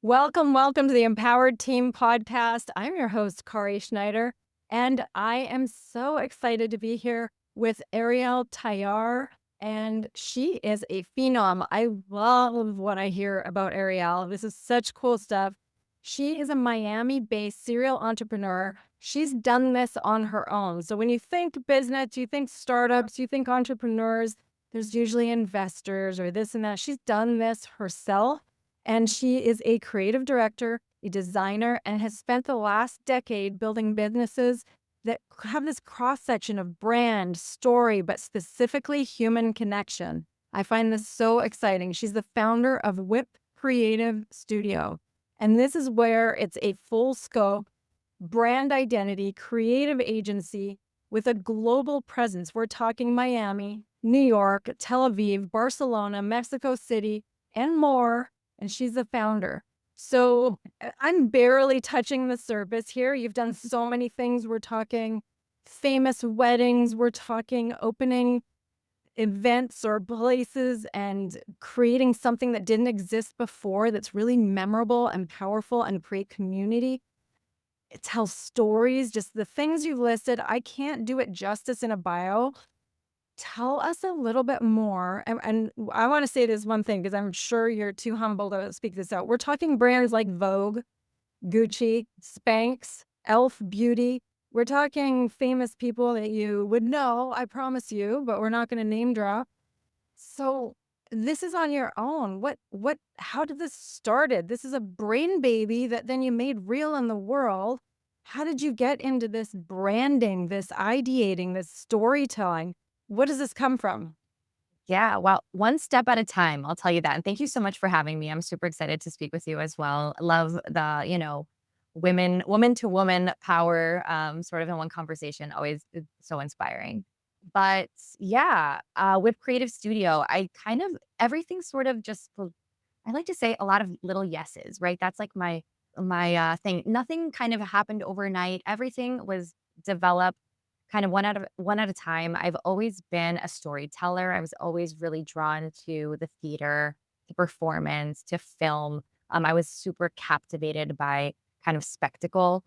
Welcome to the Empowered Team podcast. I'm your host, Kari Schneider, and I am so excited to be here with Arielle Tayar. And she is a phenom. I love what I hear about Arielle. This is such cool stuff. She is a Miami based serial entrepreneur. She's done this on her own. So when you think business, you think startups, you think entrepreneurs, there's usually investors or this and that. She's done this herself. And she is a creative director, a designer, and has spent the last decade building businesses that have this cross section of brand, story, but specifically human connection. I find this so exciting. She's the founder of Whip Creative Studio. And this is where it's a full scope brand identity, creative agency with a global presence. We're talking Miami, New York, Tel Aviv, Barcelona, Mexico City, and more. And she's the founder. So I'm barely touching the surface here. You've done so many things. We're talking famous weddings. We're talking opening events or places and creating something that didn't exist before that's really memorable and powerful and create community. It tells stories, just the things you've listed. I can't do it justice in a bio. Tell us a little bit more. And I want to say this one thing because I'm sure you're too humble to speak this out. We're talking brands like Vogue, Gucci, Spanx, Elf Beauty. We're talking famous people that you would know, I promise you, but we're not going to name drop. So this is on your own. How did this started? This is a brain baby that then you made real in the world. How did you get into this branding, this ideating, this storytelling? What does this come from? Yeah, well, one step at a time, I'll tell you that. And thank you so much for having me. I'm super excited to speak with you as well. I love the woman to woman power, sort of in one conversation, always is so inspiring. But yeah, with Creative Studio, I kind of everything sort of I like to say a lot of little yeses, right? That's like my thing. Nothing kind of happened overnight. Everything was developed kind of one at a time. I've always been a storyteller. I was always really drawn to the theater, to performance, to film. I was super captivated by kind of spectacle,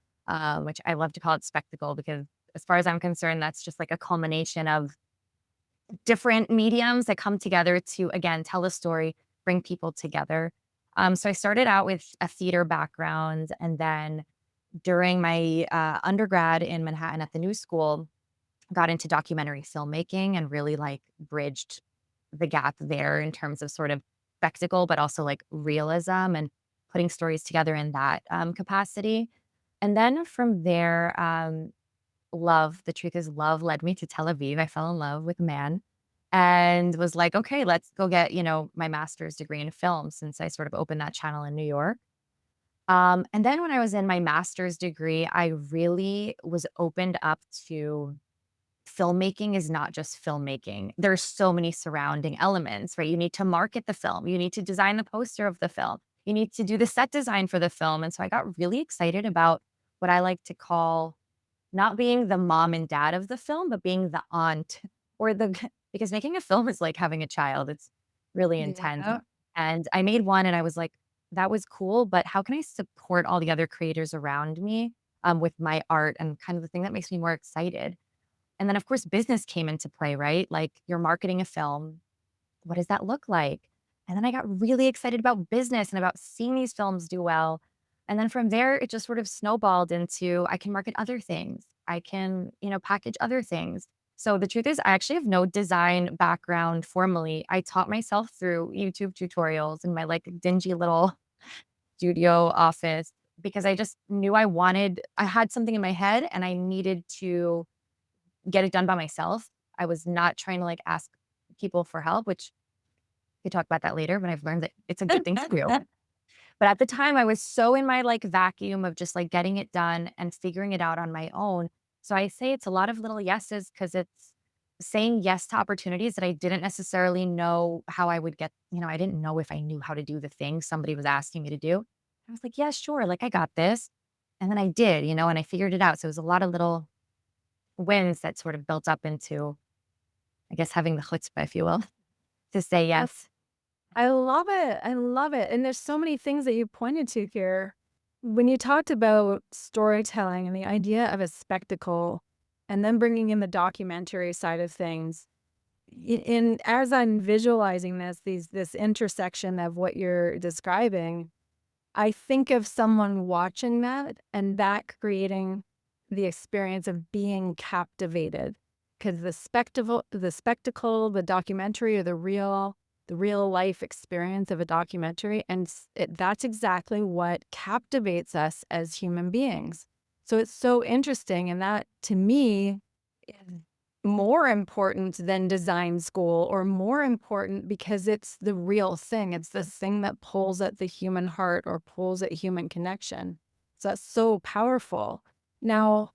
which I love to call it spectacle because as far as I'm concerned, that's just like a culmination of different mediums that come together to, again, tell a story, bring people together. So I started out with a theater background. And then during my undergrad in Manhattan at the New School, got into documentary filmmaking and really like bridged the gap there in terms of sort of spectacle, but also like realism and putting stories together in that capacity. And then from there, the truth is, love led me to Tel Aviv. I fell in love with a man and was like, okay, let's go get, my master's degree in film since I sort of opened that channel in New York. And then when I was in my master's degree, I really was opened up to filmmaking is not just filmmaking. There's so many surrounding elements, right? You need to market the film. You need to design the poster of the film. You need to do the set design for the film. And so I got really excited about what I like to call not being the mom and dad of the film, but being the aunt or because making a film is like having a child. It's really intense. Yeah. And I made one and I was like, that was cool, but how can I support all the other creators around me with my art and kind of the thing that makes me more excited? And then, of course, business came into play, right? Like you're marketing a film. What does that look like? And then I got really excited about business and about seeing these films do well. And then from there, it just sort of snowballed into I can market other things. I can, package other things. So the truth is, I actually have no design background formally. I taught myself through YouTube tutorials in my like dingy little studio office because I just knew I had something in my head and I needed to get it done by myself. I was not trying to, like, ask people for help, which we could talk about that later, but I've learned that it's a good thing to do. But at the time, I was so in my, like, vacuum of just, like, getting it done and figuring it out on my own. So I say it's a lot of little yeses because it's saying yes to opportunities that I didn't necessarily know how I would get I didn't know if I knew how to do the thing somebody was asking me to do. I was like, "Yeah, sure, like, I got this." And then I did, and I figured it out. So it was a lot of little wins that sort of built up into, I guess, having the chutzpah, if you will, to say That's yes. I love it. I love it. And there's so many things that you pointed to here. When you talked about storytelling and the idea of a spectacle, and then bringing in the documentary side of things, in as I'm visualizing this intersection of what you're describing, I think of someone watching that and that creating the experience of being captivated. Because the documentary, or the real life experience of a documentary, and that's exactly what captivates us as human beings. So it's so interesting, and that to me is more important than design school, or more important because it's the real thing. It's the thing that pulls at the human heart or pulls at human connection. So that's so powerful. Now,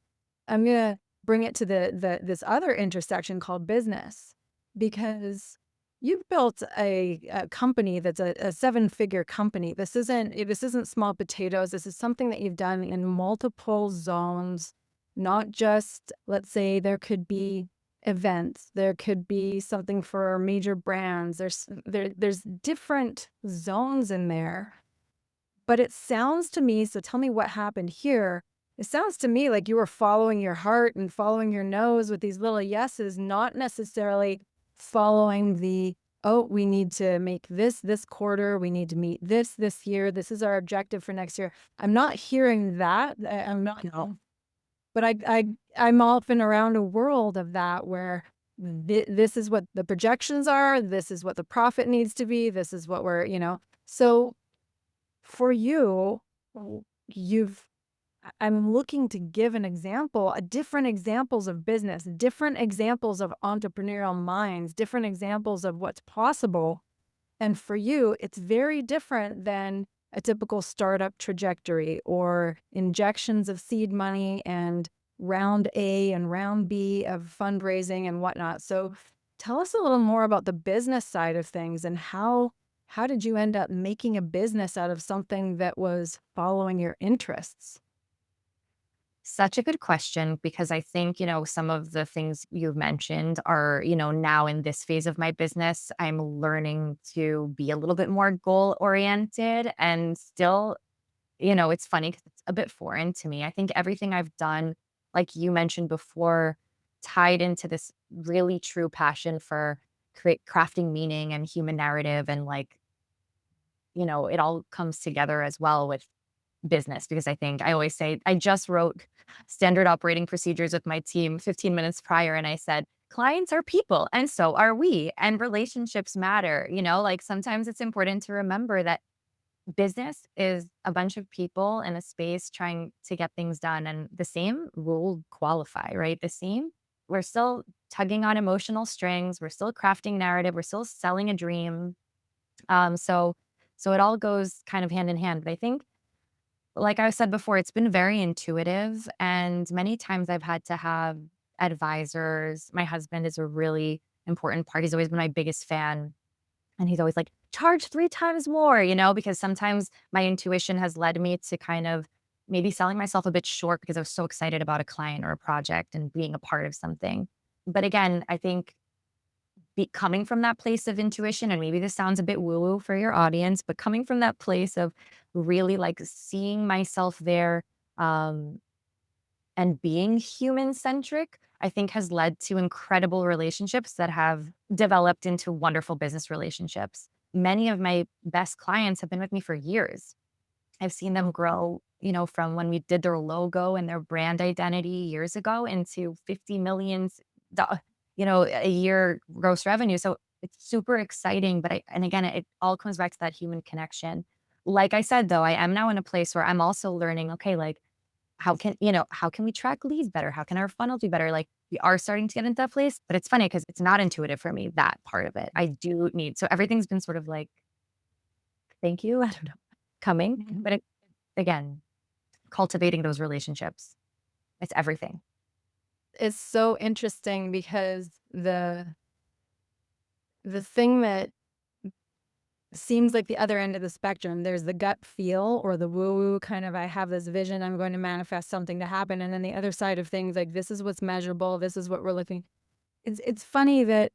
I'm gonna bring it to this other intersection called business, because you've built a company that's a seven-figure company. This isn't small potatoes. This is something that you've done in multiple zones, not just, let's say, there could be events. There could be something for major brands. There's different zones in there. But it sounds to me, so tell me what happened here. It sounds to me like you were following your heart and following your nose with these little yeses, not necessarily following oh, we need to make this quarter, we need to meet this year, this is our objective for next year. I'm not hearing that. I'm not. No. But I'm often around a world of that where this is what the projections are, this is what the profit needs to be, this is what So for you, you've I'm looking to give an example, different examples of business, different examples of entrepreneurial minds, different examples of what's possible. And for you, it's very different than a typical startup trajectory or injections of seed money and round A and round B of fundraising and whatnot. So tell us a little more about the business side of things, and how did you end up making a business out of something that was following your interests? Such a good question because I think, some of the things you've mentioned are, now in this phase of my business, I'm learning to be a little bit more goal oriented and still, it's funny because it's a bit foreign to me. I think everything I've done, like you mentioned before, tied into this really true passion for crafting meaning and human narrative. And like, it all comes together as well with business because I think I always say I just wrote standard operating procedures with my team 15 minutes prior and I said, clients are people and so are we, and relationships matter. Like sometimes it's important to remember that business is a bunch of people in a space trying to get things done, and the same rule qualify, right? The same, we're still tugging on emotional strings, we're still crafting narrative, we're still selling a dream. So it all goes kind of hand in hand. But I think, like I said before, it's been very intuitive, and many times I've had to have advisors. My husband is a really important part. He's always been my biggest fan, and he's always like, "Charge 3 times more," because sometimes my intuition has led me to kind of maybe selling myself a bit short because I was so excited about a client or a project and being a part of something. But again, I think coming from that place of intuition, and maybe this sounds a bit woo woo for your audience, but coming from that place of really like seeing myself there, um, and being human centric, I think has led to incredible relationships that have developed into wonderful business relationships. Many of my best clients have been with me for years. I've seen them grow, from when we did their logo and their brand identity years ago into 50 millions, a year gross revenue. So it's super exciting. And again, it all comes back to that human connection. Like I said, though, I am now in a place where I'm also learning, okay, like how can we track leads better? How can our funnel be better? Like we are starting to get into that place, but it's funny because it's not intuitive for me, that part of it. I do need, so everything's been sort of like, thank you. I don't know, coming, but again, cultivating those relationships. It's everything. It's so interesting because the thing that seems like the other end of the spectrum, there's the gut feel or the woo-woo kind of, I have this vision, I'm going to manifest something to happen. And then the other side of things, like this is what's measurable, this is what we're looking. It's funny that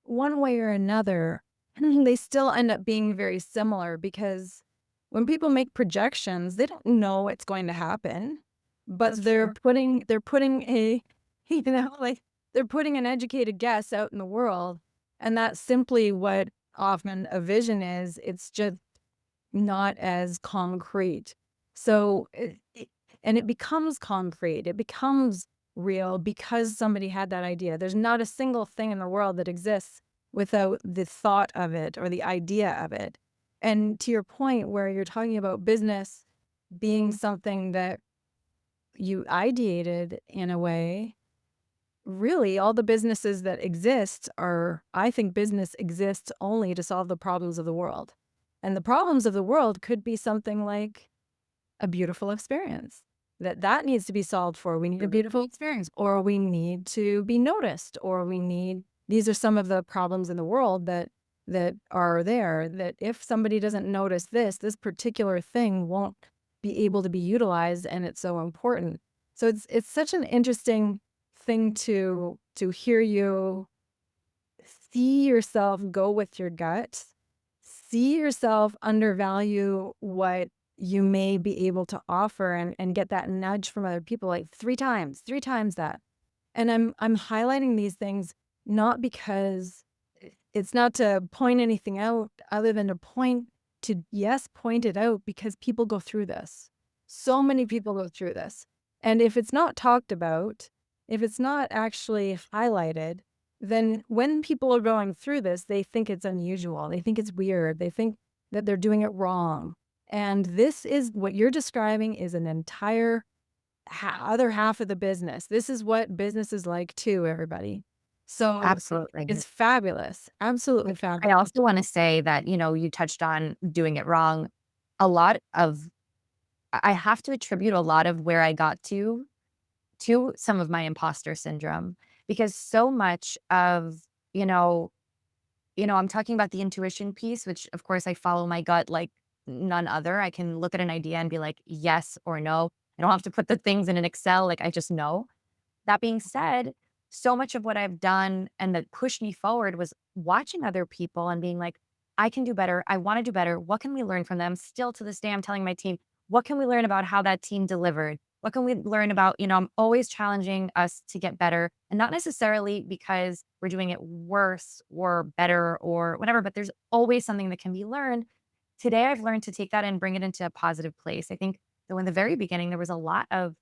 one way or another, they still end up being very similar because when people make projections, they don't know it's going to happen, but they're putting a like they're putting an educated guess out in the world, and that's simply what often a vision is. It's just not as concrete. So and it becomes concrete. It becomes real because somebody had that idea. There's not a single thing in the world that exists without the thought of it or the idea of it. And to your point where you're talking about business being something that you ideated in a way, really all the businesses that exist are, I think business exists only to solve the problems of the world. And the problems of the world could be something like a beautiful experience. That needs to be solved for. We need a beautiful experience, or we need to be noticed, or we need these are some of the problems in the world that are there, that if somebody doesn't notice this particular thing won't be able to be utilized, and it's so important. So it's such an interesting thing to hear you see yourself go with your gut, see yourself undervalue what you may be able to offer, and get that nudge from other people like three times that. And I'm highlighting these things not because it's not to point anything out other than to point it out because people go through this. So many people go through this. And if it's not talked about, if it's not actually highlighted, then when people are going through this, they think it's unusual. They think it's weird. They think that they're doing it wrong. And this is what you're describing is an entire other half of the business. This is what business is like too, everybody. So Absolutely. it's fabulous. Absolutely I fabulous. also want to say that, you touched on doing it wrong. A lot of, I have to attribute a lot of where I got to some of my imposter syndrome because so much of, you know, I'm talking about the intuition piece, which of course I follow my gut like none other. I can look at an idea and be like, yes or no. I don't have to put the things in an Excel. Like I just know. That being said, so much of what I've done and that pushed me forward was watching other people and being like, I can do better. I want to do better. What can we learn from them? Still to this day, I'm telling my team, what can we learn about how that team delivered? What can we learn about, I'm always challenging us to get better and not necessarily because we're doing it worse or better or whatever, but there's always something that can be learned. Today, I've learned to take that and bring it into a positive place. I think that in the very beginning, there was a lot of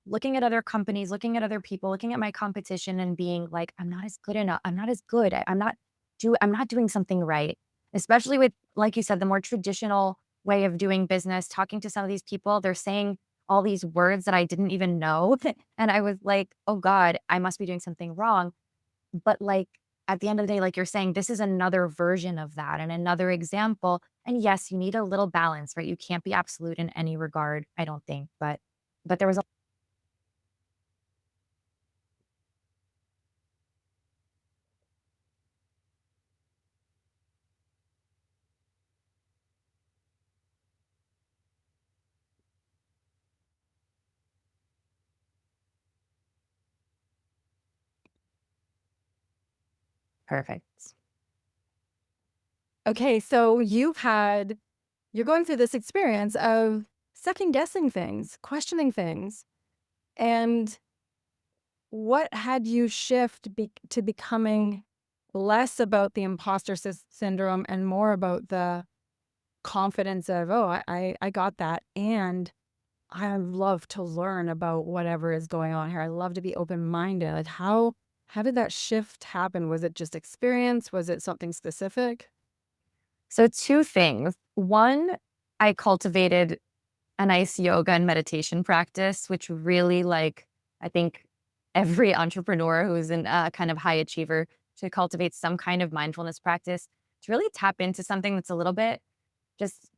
looking at other companies, looking at other people, looking at my competition and being like, I'm not as good enough. I'm not as good. I'm not doing something right. Especially with, like you said, the more traditional way of doing business, talking to some of these people, they're saying all these words that I didn't even know. And I was like, oh God, I must be doing something wrong. But like at the end of the day, like you're saying, this is another version of that and another example. And yes, you need a little balance, right? You can't be absolute in any regard, I don't think. But there was a perfect. Okay, so you're going through this experience of second guessing things, questioning things. And what had you shift to becoming less about the imposter syndrome and more about the confidence of, oh, I got that. And I love to learn about whatever is going on here. I love to be open-minded. Like how did that shift happen? Was it just experience? Was it something specific? So two things. One, I cultivated a nice yoga and meditation practice, which really I think every entrepreneur who's in a kind of high achiever should cultivate some kind of mindfulness practice to really tap into something that's a little bit just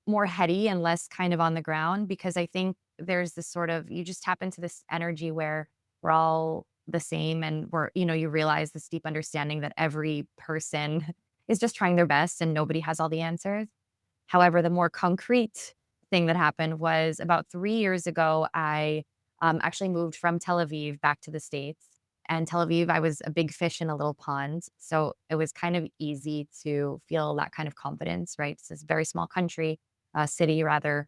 more heady and less kind of on the ground. Because I think there's this sort of, you just tap into this energy where we're all the same and you realize this deep understanding that every person is just trying their best and nobody has all the answers. However, the more concrete thing that happened was about 3 years ago, I actually moved from Tel Aviv back to the States. And Tel Aviv, I was a big fish in a little pond. So it was kind of easy to feel that kind of confidence, right? It's this very small country, city rather.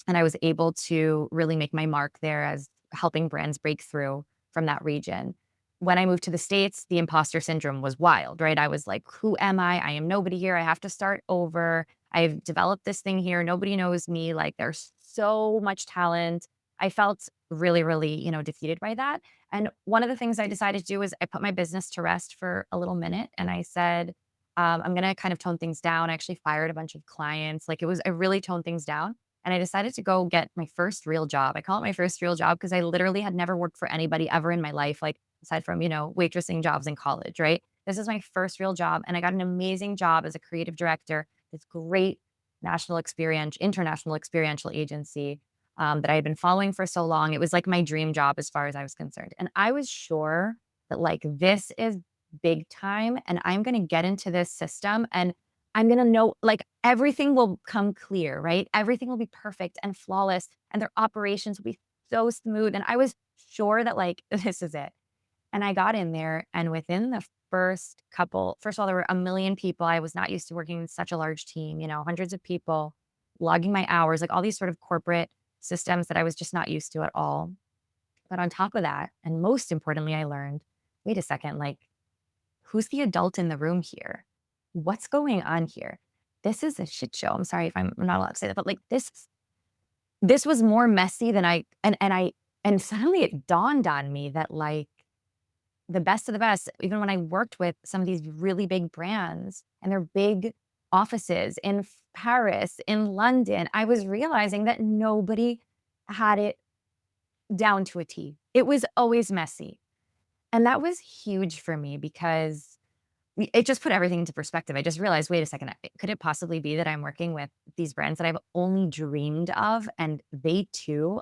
And I was able to really make my mark there as helping brands break through from that region. When I moved to the States, the imposter syndrome was wild, right? I was like, who am I? I am nobody here. I have to start over. I've developed this thing here. Nobody knows me. Like, there's so much talent. I felt really, really, defeated by that. And one of the things I decided to do is I put my business to rest for a little minute and I said, I'm going to kind of tone things down. I actually fired a bunch of clients. I really toned things down and I decided to go get my first real job. I call it my first real job because I literally had never worked for anybody ever in my life, like aside from, waitressing jobs in college, right? This is my first real job. And I got an amazing job as a creative director, this great international experiential agency that I had been following for so long. It was like my dream job as far as I was concerned. And I was sure that like this is big time and I'm going to get into this system and I'm going to know like everything will come clear, right? Everything will be perfect and flawless and their operations will be so smooth. And I was sure that like this is it. And I got in there and within the first of all, there were a million people. I was not used to working in such a large team, hundreds of people, logging my hours, like all these sort of corporate systems that I was just not used to at all. But on top of that, and most importantly, I learned, wait a second, like who's the adult in the room here? What's going on here? This is a shit show. I'm sorry if I'm not allowed to say that, but like this was more messy than and suddenly it dawned on me that like the best of the best, even when I worked with some of these really big brands and their big offices in Paris, in London, I was realizing that nobody had it down to a T. It was always messy. And that was huge for me because it just put everything into perspective. I just realized, wait a second, could it possibly be that I'm working with these brands that I've only dreamed of and they too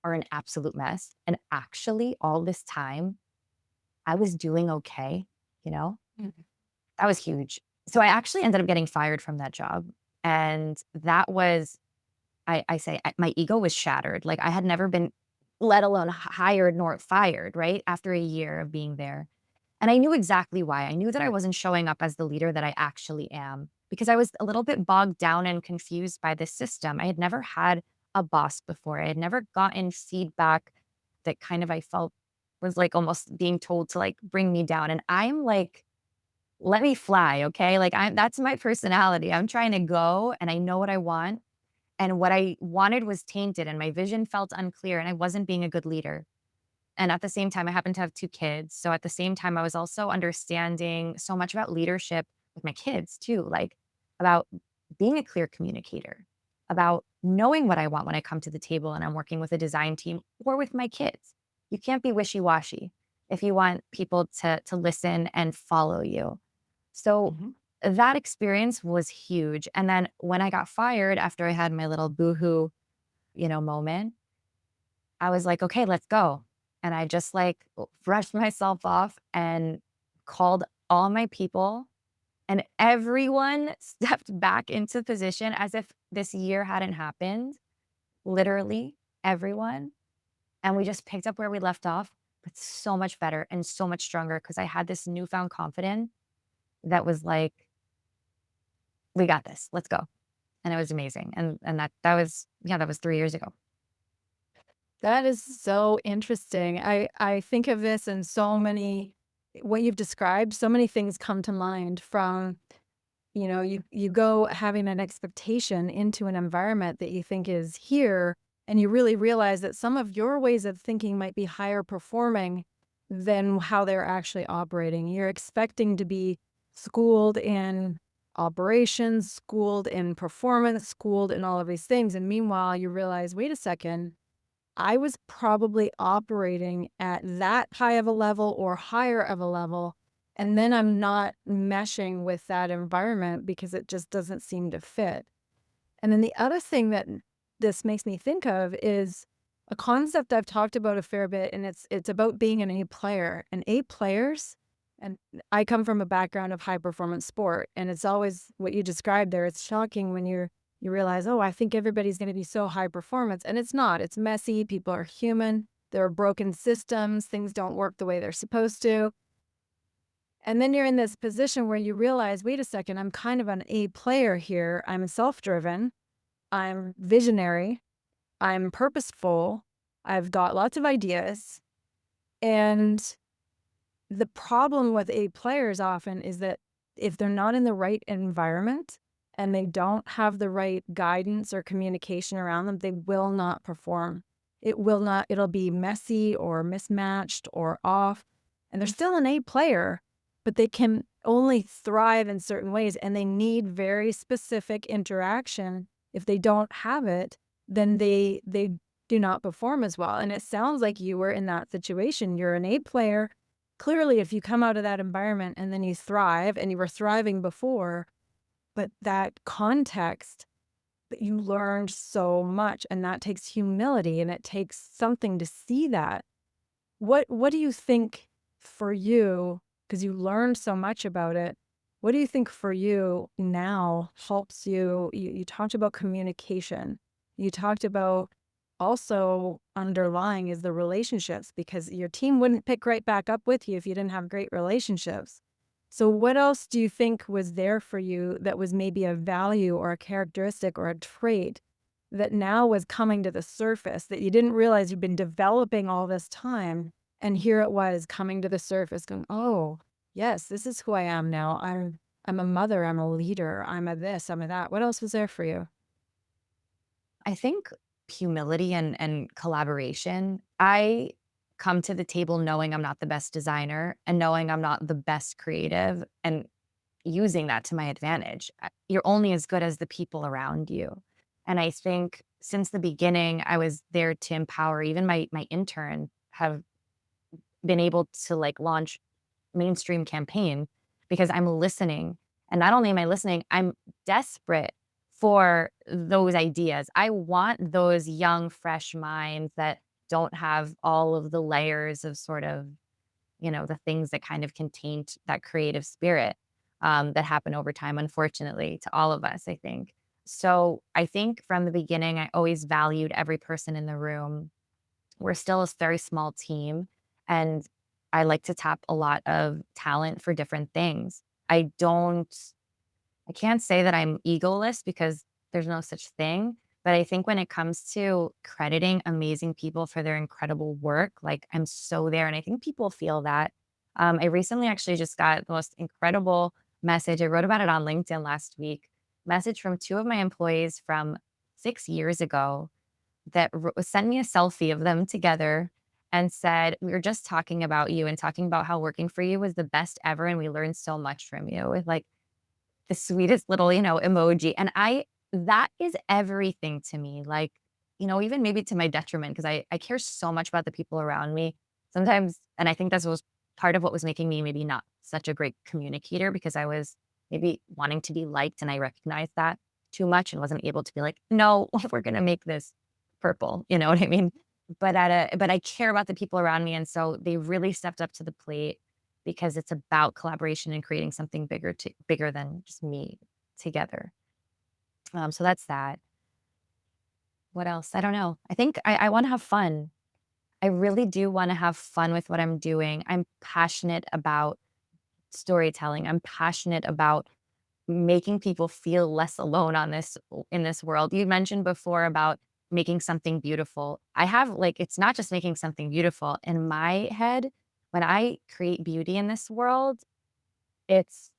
are an absolute mess? And actually, all this time, I was doing okay, you know? Mhm. That was huge. So I actually ended up getting fired from that job. And that was, my ego was shattered. Like I had never been, let alone hired nor fired, right? After a year of being there. And I knew exactly why. I knew that I wasn't showing up as the leader that I actually am because I was a little bit bogged down and confused by the system. I had never had a boss before. I had never gotten feedback that kind of I felt was like almost being told to like bring me down. And I'm like, let me fly, okay? Like that's my personality. I'm trying to go and I know what I want. And what I wanted was tainted and my vision felt unclear and I wasn't being a good leader. And at the same time, I happen to have 2 kids. So at the same time, I was also understanding so much about leadership with my kids too, like about being a clear communicator, about knowing what I want when I come to the table and I'm working with a design team or with my kids. You can't be wishy-washy if you want people to listen and follow you. So Mhm. that experience was huge. And then when I got fired after I had my little boohoo, moment, I was like, "Okay, let's go." And I just, like, brushed myself off and called all my people, and everyone stepped back into position as if this year hadn't happened, literally everyone, and we just picked up where we left off, but so much better and so much stronger because I had this newfound confidence that was like, "We got this. Let's go." And it was amazing, and that was yeah, that was 3 years ago. That is so interesting. I think of this in so many what you've described, so many things come to mind from, you go having an expectation into an environment that you think is here, and you really realize that some of your ways of thinking might be higher performing than how they're actually operating. You're expecting to be schooled in operations, schooled in performance, schooled in all of these things. And meanwhile, you realize, wait a second, I was probably operating at that high of a level or higher of a level, and then I'm not meshing with that environment because it just doesn't seem to fit. And then the other thing that this makes me think of is a concept I've talked about a fair bit, and it's about being an A player. And A players, and I come from a background of high performance sport, and it's always what you described there. It's shocking when you realize, oh, I think everybody's going to be so high performance, and it's not. It's messy. People are human. There are broken systems, things don't work the way they're supposed to. And then you're in this position where you realize, wait a second, I'm kind of an A player here. I'm self-driven, I'm visionary, I'm purposeful, I've got lots of ideas. And the problem with A players often is that if they're not in the right environment and they don't have the right guidance or communication around them, they will not perform. It'll be messy or mismatched or off. And they're still an A player, but they can only thrive in certain ways and they need very specific interaction. If they don't have it, then they do not perform as well. And it sounds like you were in that situation. You're an A player. Clearly, if you come out of that environment and then you thrive and you were thriving before, but that context, but you learned so much and that takes humility and it takes something to see that. What do you think for you, because you learned so much about it, what do you think for you now helps you? You talked about communication. You talked about also underlying is the relationships because your team wouldn't pick right back up with you if you didn't have great relationships. So what else do you think was there for you that was maybe a value or a characteristic or a trait that now was coming to the surface that you didn't realize you've been developing all this time? And here it was coming to the surface going, oh, yes, this is who I am now. I'm a mother, I'm a leader, I'm a this, I'm a that. What else was there for you? I think humility and collaboration. I come to the table knowing I'm not the best designer and knowing I'm not the best creative and using that to my advantage. You're only as good as the people around you. And I think since the beginning, I was there to empower even my intern have been able to like launch mainstream campaign because I'm listening. And not only am I listening, I'm desperate for those ideas. I want those young, fresh minds that don't have all of the layers of sort of, the things that kind of contain that creative spirit that happen over time, unfortunately, to all of us, I think. So I think from the beginning, I always valued every person in the room. We're still a very small team, and I like to tap a lot of talent for different things. I don't I can't say that I'm egoless because there's no such thing, but I think when it comes to crediting amazing people for their incredible work, like, I'm so there, and I think people feel that. I recently actually just got the most incredible message. I wrote about it on LinkedIn last week. Message from 2 of my employees from 6 years ago that sent me a selfie of them together and said, "We were just talking about you and talking about how working for you was the best ever, and we learned so much from you," with, like, the sweetest little, emoji, and that is everything to me, like, even maybe to my detriment because I care so much about the people around me. Sometimes and I think that was part of what was making me maybe not such a great communicator because I was maybe wanting to be liked, and I recognized that too much and wasn't able to be like, "No, we're gonna make this purple," you know what I mean? But I care about the people around me, and so they really stepped up to the plate because it's about collaboration and creating something bigger than just me together. So that's that. What else? I don't know. I think I want to have fun. I really do want to have fun with what I'm doing. I'm passionate about storytelling. I'm passionate about making people feel less alone on this in this world. You mentioned before about making something beautiful. I have like it's not just making something beautiful. In my head, when I create beauty in this world, it's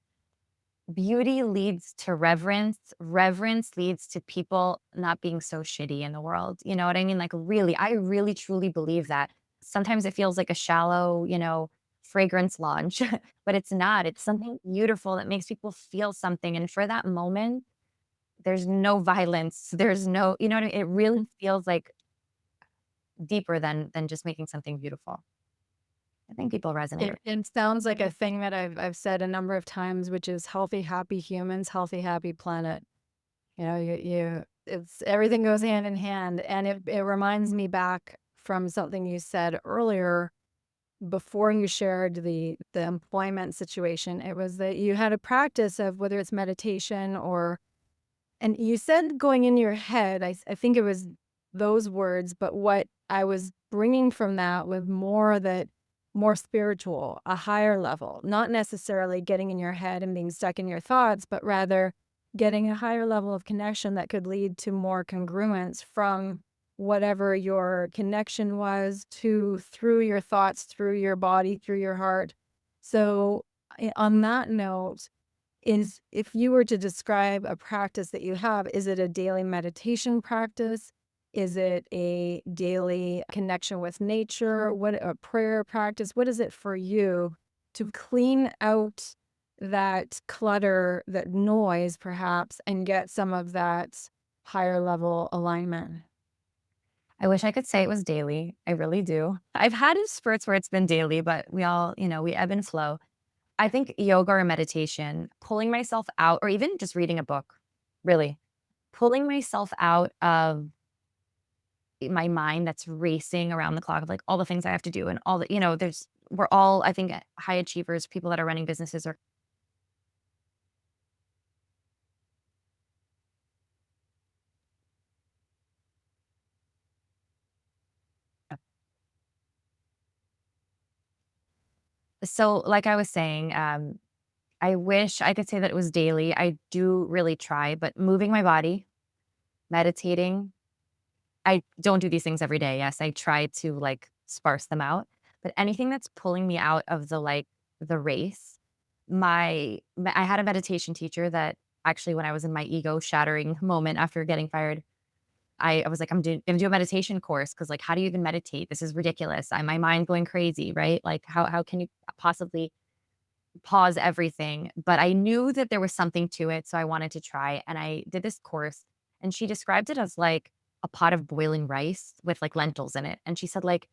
beauty leads to reverence. Reverence leads to people not being so shitty in the world. You know what I mean? Like, really, I really truly believe that. Sometimes it feels like a shallow, fragrance launch, but it's not. It's something beautiful that makes people feel something. And for that moment, there's no violence. There's no, you know what I mean? It really feels like deeper than just making something beautiful. I think people resonate. It sounds like a thing that I've said a number of times, which is healthy, happy humans, healthy, happy planet. It's everything goes hand in hand. And it reminds me back from something you said earlier before you shared the employment situation. It was that you had a practice of whether it's meditation or, and you said going in your head, I think it was those words, but what I was bringing from that with more spiritual, a higher level, not necessarily getting in your head and being stuck in your thoughts, but rather getting a higher level of connection that could lead to more congruence from whatever your connection was to through your thoughts, through your body, through your heart. So, on that note, is if you were to describe a practice that you have, is it a daily meditation practice? Is it a daily connection with nature? What a prayer practice? What is it for you to clean out that clutter, that noise perhaps, and get some of that higher level alignment? I wish I could say it was daily. I really do. I've had spurts where it's been daily, but we all, we ebb and flow. I think yoga or meditation, pulling myself out, or even just reading a book, really pulling myself out of my mind that's racing around the clock of like all the things I have to do and all the, we're all, I think, high achievers, people that are running businesses are. So, like I was saying, I wish I could say that it was daily. I do really try, but moving my body, meditating, I don't do these things every day. Yes, I try to like sparse them out, but anything that's pulling me out of the race, I had a meditation teacher that actually when I was in my ego shattering moment after getting fired, I was like, gonna do a meditation course because like how do you even meditate? This is ridiculous. My mind going crazy, right? Like how can you possibly pause everything? But I knew that there was something to it, so I wanted to try. And I did this course, and she described it as like a pot of boiling rice with like lentils in it. And she said, like,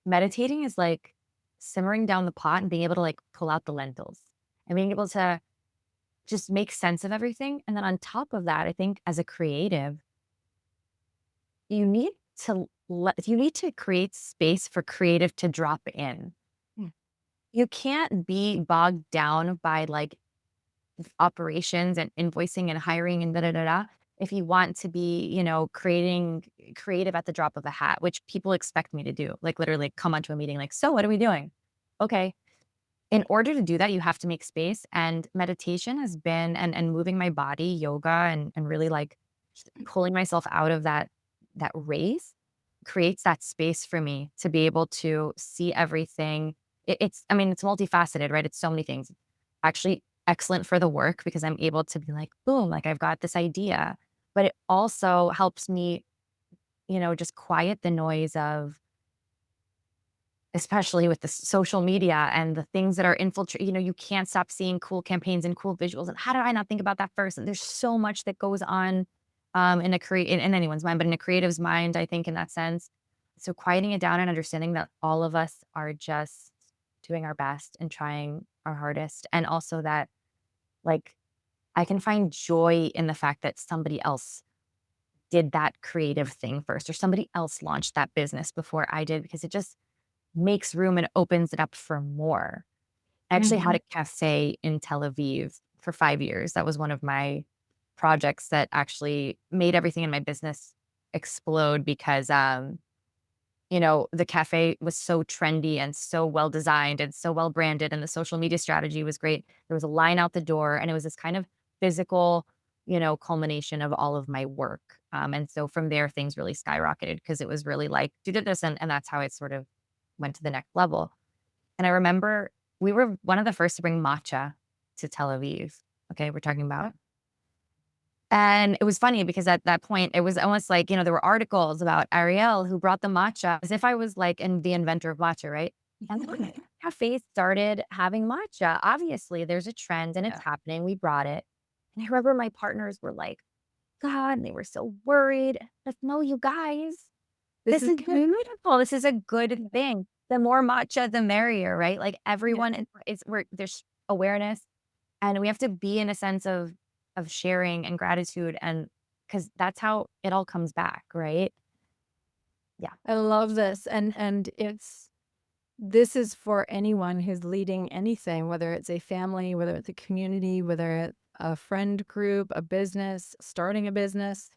meditating is like simmering down the pot and being able to like pull out the lentils and being able to just make sense of everything. And then on top of that, I think as a creative, you need you need to create space for creative to drop in. Mm. You can't be bogged down by like operations and invoicing and hiring and da da da da. If you want to be, creating creative at the drop of a hat, which people expect me to do, like literally come onto a meeting, like, so what are we doing? Okay. In order to do that, you have to make space. And meditation has been and moving my body, yoga and really like just pulling myself out of that race creates that space for me to be able to see everything. I mean, it's multifaceted, right? It's so many things. Actually, excellent for the work because I'm able to be like, boom, like I've got this idea. But it also helps me, just quiet the noise of, especially with the social media and the things that are infiltrating, you can't stop seeing cool campaigns and cool visuals. And how did I not think about that first? And there's so much that goes on in anyone's mind, but in a creative's mind, I think in that sense. So quieting it down and understanding that all of us are just doing our best and trying our hardest. And also that like I can find joy in the fact that somebody else did that creative thing first, or somebody else launched that business before I did, because it just makes room and opens it up for more. I actually had Mhm. a cafe in Tel Aviv for 5 years. That was one of my projects that actually made everything in my business explode because, the cafe was so trendy and so well designed and so well branded, and the social media strategy was great. There was a line out the door, and it was this kind of physical, culmination of all of my work. And so from there, things really skyrocketed because it was really like, do this, and that's how it sort of went to the next level. And I remember we were one of the first to bring matcha to Tel Aviv. Okay, we're talking about. And it was funny because at that point, it was almost like, there were articles about Arielle who brought the matcha as if I was like the inventor of matcha, right? And then when cafes started having matcha, obviously there's a trend and it's happening. We brought it. And I remember my partners were like, God, and they were so worried. Like, no, you guys, This this is is good. beautiful. This is a good thing. The more matcha, the merrier, right? Like Yeah. everyone is where there's awareness, and we have to be in a sense of sharing and gratitude, and because that's how it all comes back, right? Yeah. I love this. And this is for anyone who's leading anything, whether it's a family, whether it's a community, whether it's a friend group, a business, starting a business.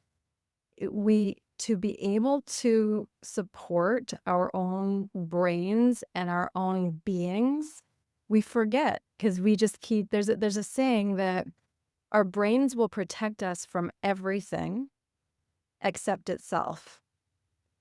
we to be able to support our own brains and our own beings, we forget because we just keep there's a saying that our brains will protect us from everything except itself.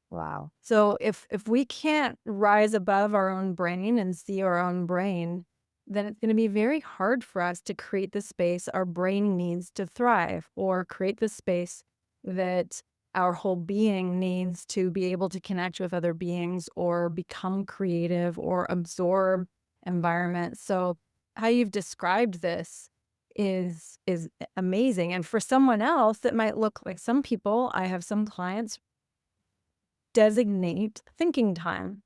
Wow. So if we can't rise above our own brain and see our own brain, then it's going to be very hard for us to create the space our brain needs to thrive, or create the space that our whole being needs to be able to connect with other beings or become creative or absorb environment. So how you've described this is amazing. And for someone else, it might look like, some people, I have some clients designate thinking time.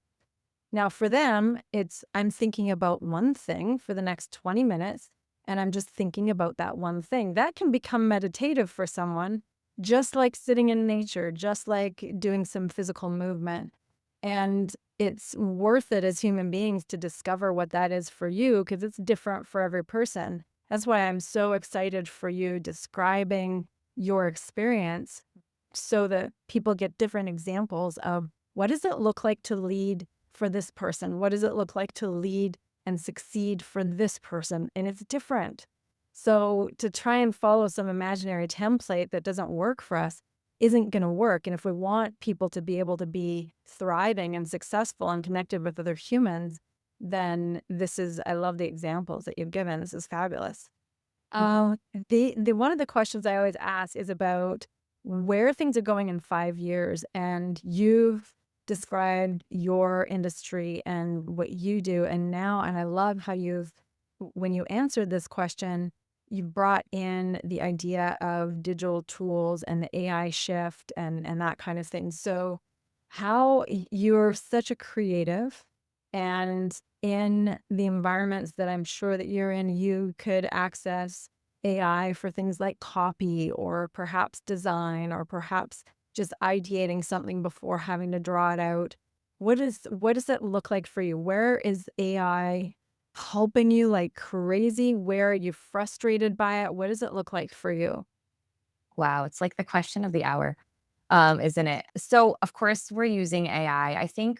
Now, for them, it's I'm thinking about one thing for the next 20 minutes, and I'm just thinking about that one thing. That can become meditative for someone, just like sitting in nature, just like doing some physical movement. And it's worth it as human beings to discover what that is for you, because it's different for every person. That's why I'm so excited for you describing your experience, so that people get different examples of what does it look like to lead for this person? What does it look like to lead and succeed for this person? And it's different. So to try and follow some imaginary template that doesn't work for us isn't going to work. And if we want people to be able to be thriving and successful and connected with other humans, then I love the examples that you've given. This is fabulous. Uh, the one of the questions I always ask is about where things are going in 5 years, and you've described your industry and what you do, and I love how when you answered this question, you brought in the idea of digital tools and the AI shift and that kind of thing. So, you're such a creative, and in the environments that I'm sure that you're in, you could access AI for things like copy or perhaps design or perhaps just ideating something before having to draw it out. What does it look like for you? Where is AI helping you like crazy? Where are you frustrated by it? What does it look like for you? Wow, it's like the question of the hour, isn't it? So, of course, we're using AI. I think,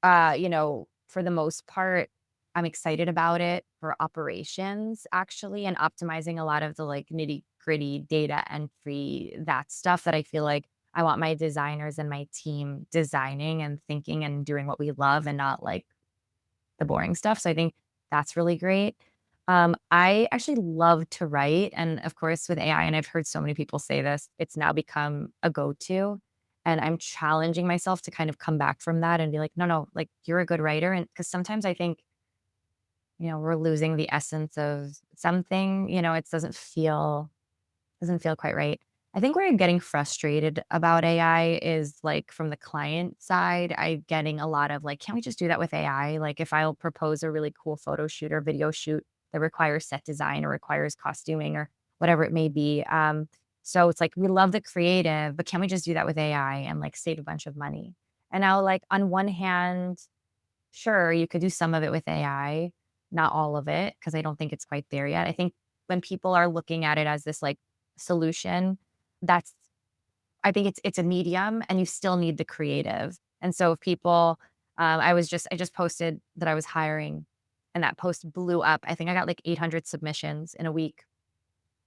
for the most part, I'm excited about it for operations actually, and optimizing a lot of the like nitty-gritty data entry, that stuff that I feel like I want my designers and my team designing and thinking and doing what we love and not like the boring stuff. So I think that's really great. I actually love to write. And of course, with AI, and I've heard so many people say this, it's now become a go to. And I'm challenging myself to kind of come back from that and be like, no, no, like you're a good writer. And because sometimes I think, we're losing the essence of something, it doesn't feel quite right. I think where I'm getting frustrated about AI is like from the client side. I'm getting a lot of like, can't we just do that with AI? Like if I'll propose a really cool photo shoot or video shoot that requires set design or requires costuming or whatever it may be. So it's like we love the creative, but can we just do that with AI and like save a bunch of money? And now, like on one hand, sure, you could do some of it with AI, not all of it, because I don't think it's quite there yet. I think when people are looking at it as this like solution, that's I think it's a medium and you still need the creative. And so if people I just posted that I was hiring and that post blew up. I think I got like 800 submissions in a week.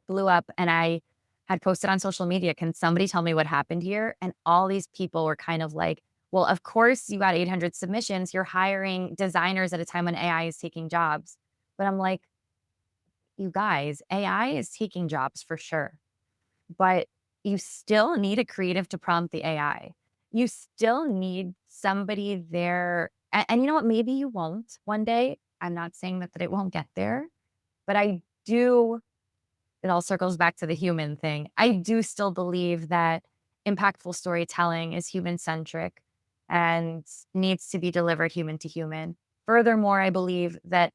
Blew up and I had posted on social media, "Can somebody tell me what happened here?" And all these people were kind of like, "Well, of course you got 800 submissions. You're hiring designers at a time when AI is taking jobs." But I'm like, "You guys, AI is taking jobs for sure, but you still need a creative to prompt the AI. You still need somebody there." And you know what? Maybe you won't one day. I'm not saying that it won't get there, but I do it all circles back to the human thing. I do still believe that impactful storytelling is human centric and needs to be delivered human to human. Furthermore, I believe that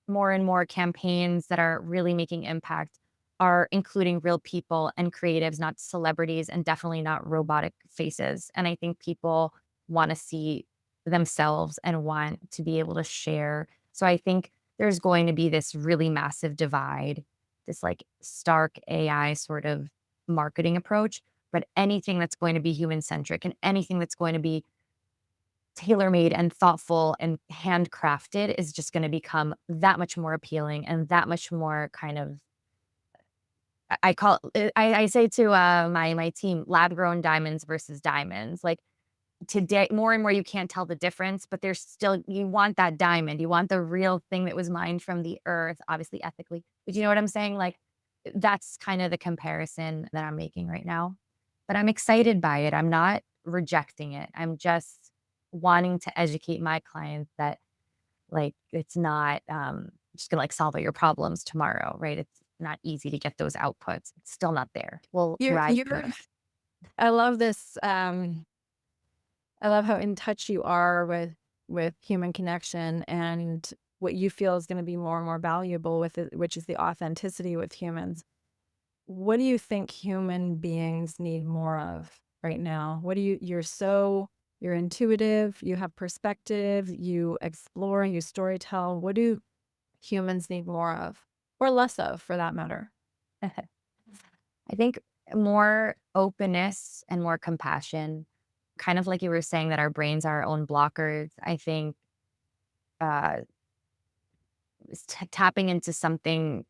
more and more campaigns that are really making impact are including real people and creatives, not celebrities, and definitely not robotic faces. And I think people want to see themselves and want to be able to share. So I think there's going to be this really massive divide, this like stark AI sort of marketing approach but anything that's going to be human centric and anything that's going to be tailor made and thoughtful and handcrafted is just going to become that much more appealing and that much more kind of I call it I say to, my team, lab-grown diamonds versus diamonds. Like, today more and more you can't tell the difference, but there's still you want that diamond. You want the real thing that was mined from the earth, obviously ethically. But you know what I'm saying? Like, that's kinda the comparison that I'm making right now. But I'm excited by it. I'm not rejecting it. I'm just wanting to educate my clients that, like, it's not, just gonna, like, solve all your problems tomorrow, right? It's not easy to get those outputs. It's still not there. We'll ride through You're it. I love this, I love how in touch you are with human connection and what you feel is gonna be more and more valuable with it, which is the authenticity with humans. What do you think human beings need more of right now? What do you're intuitive, you have perspective, you explore, you storytell. What do humans need more of? Or less of, for that matter? I think more openness and more compassion, kind of like you were saying that our brains are our own blockers. I think uh, tapping into something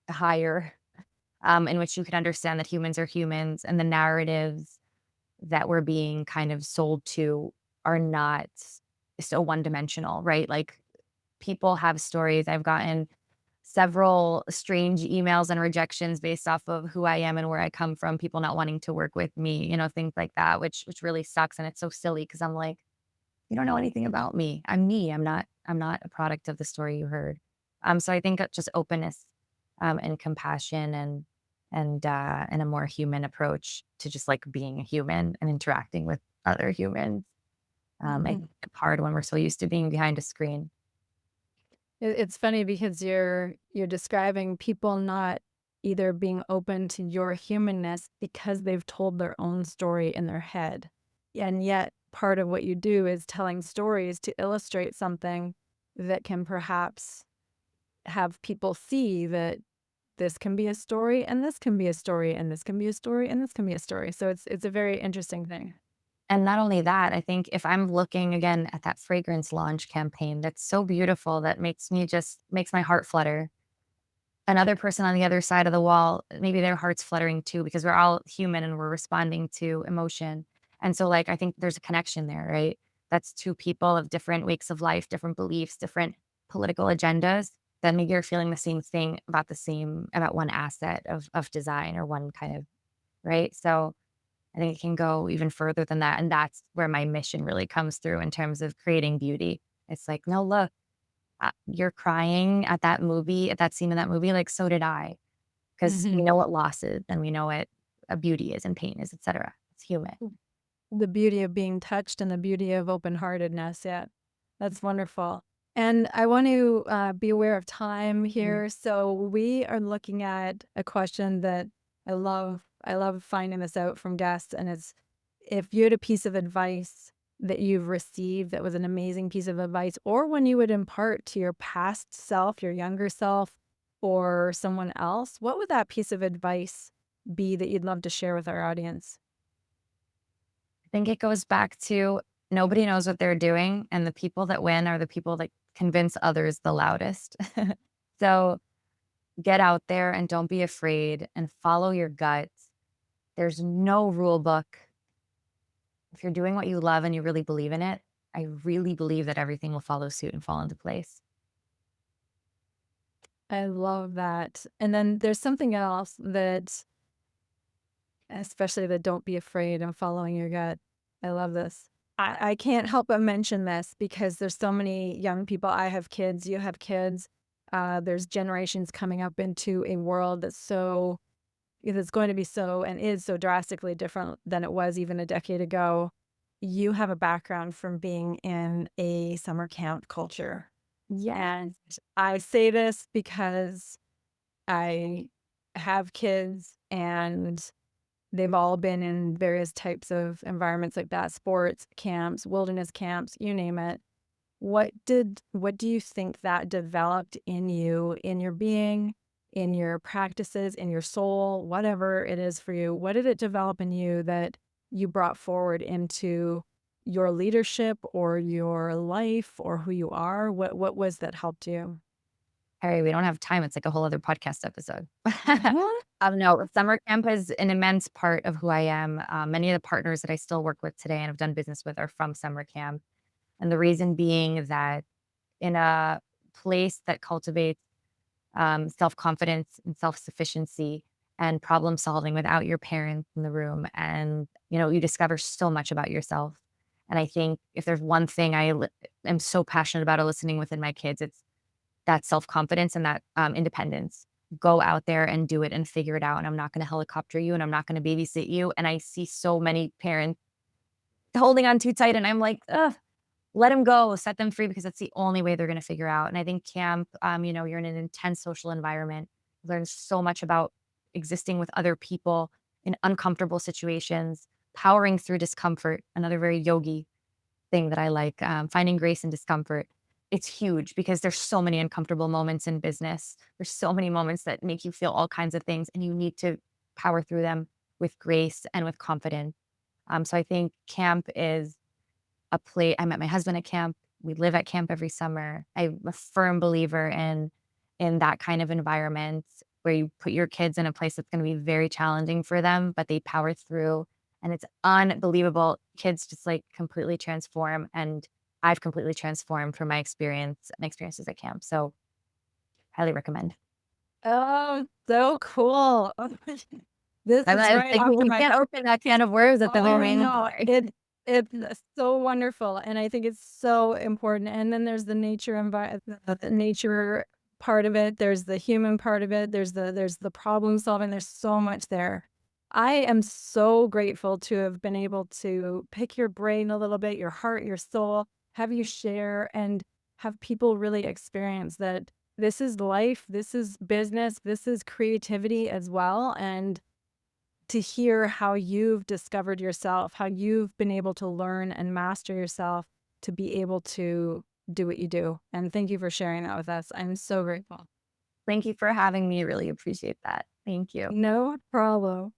higher in which you can understand that humans are humans and the narratives that we're being kind of sold to are not so one dimensional, right? Like people have stories. I've gotten several strange emails and rejections based off of who I am and where I come from, people not wanting to work with me, things like that, which really sucks. And it's so silly because I'm like, you don't know anything about me. I'm me. I'm not a product of the story you heard. So I think just openness and compassion and a more human approach to just like being a human and interacting with other humans. I think Mhm. hard when we're so used to being behind a screen. It's funny because you're describing people not either being open to your humanness because they've told their own story in their head. And yet part of what you do is telling stories to illustrate something that can perhaps have people see that this can be a story and this can be a story and this can be a story and this can be a story. So it's a very interesting thing. And not only that, I think if I'm looking again at that fragrance launch campaign, that's so beautiful that makes my heart flutter. Another person on the other side of the wall, maybe their heart's fluttering too, because we're all human and we're responding to emotion. And so, like, I think there's a connection there, right? That's two people of different wakes of life, different beliefs, different political agendas. Then maybe you're feeling the same thing about one asset of design or one kind of right. So I think it can go even further than that. And that's where my mission really comes through in terms of creating beauty. It's like, no, look, you're crying at that scene in that movie, like, so did I, because we Mhm. know what loss is and we know what a beauty is and pain is, etcetera. It's human. The beauty of being touched and the beauty of open-heartedness, yeah. That's wonderful. And I want to, be aware of time Mhm. here, so we are looking at a question that I love finding this out from guests, and it's, if you had a piece of advice that you've received that was an amazing piece of advice, or one you would impart to your past self, your younger self, or someone else, what would that piece of advice be that you'd love to share with our audience? I think it goes back to nobody knows what they're doing, and the people that win are the people that convince others the loudest. So get out there and don't be afraid and follow your gut. There's no rule book. If you're doing what you love and you really believe in it, I really believe that everything will follow suit and fall into place. I love that. And then there's something else that, especially the don't be afraid and following your gut. I love this. I can't help but mention this because there's so many young people. I have kids, you have kids. There's generations coming up into a world that's going to be so and is so drastically different than it was even a decade ago. You have a background from being in a summer camp culture. Yes. And I say this because I have kids and they've all been in various types of environments like that, sports camps, wilderness camps, you name it. What do you think that developed in you, in your being, in your practices, in your soul, whatever it is for you? What did it develop in you that you brought forward into your leadership or your life or who you are? What was that helped you? Harry, we don't have time. It's like a whole other podcast episode. What? No, summer camp is an immense part of who I am. Many of the partners that I still work with today and have done business with are from summer camp. And the reason being that in a place that cultivates self confidence and self sufficiency and problem solving without your parents in the room, and you discover so much about yourself. And I think if there's one thing am so passionate about listening within my kids, it's that self-confidence and that, independence. Go out there and do it and figure it out, and I'm not gonna helicopter you, and I'm not gonna babysit you, and I see so many parents holding on too tight, and I'm like, "Ugh, let them go, set them free," because that's the only way they're gonna figure out. And I think camp, you're in an intense social environment, learn so much about existing with other people in uncomfortable situations, powering through discomfort, another very yogi thing that I like, finding grace in discomfort. It's huge because there's so many uncomfortable moments in business. There's so many moments that make you feel all kinds of things, and you need to power through them with grace and with confidence. So I think camp is a place. I met my husband at camp. We live at camp every summer. I'm a firm believer in that kind of environment where you put your kids in a place that's going to be very challenging for them, but they power through, and it's unbelievable. Kids just like completely transform, and I've completely transformed from my experiences at camp. So highly recommend. Oh, so cool. This I'm is like, right after we my can't open that can of worms at the Oh, moment. no, it's so wonderful, and I think it's so important, and then there's the the nature part of it, there's the human part of it, there's the problem solving, there's so much there. I am so grateful to have been able to pick your brain a little bit, your heart, your soul, have you share, and have people really experience that this is life, this is business, this is creativity as well, and to hear how you've discovered yourself, how you've been able to learn and master yourself to be able to do what you do. And thank you for sharing that with us. I'm so grateful. Thank you for having me. Really appreciate that. Thank you. No problem.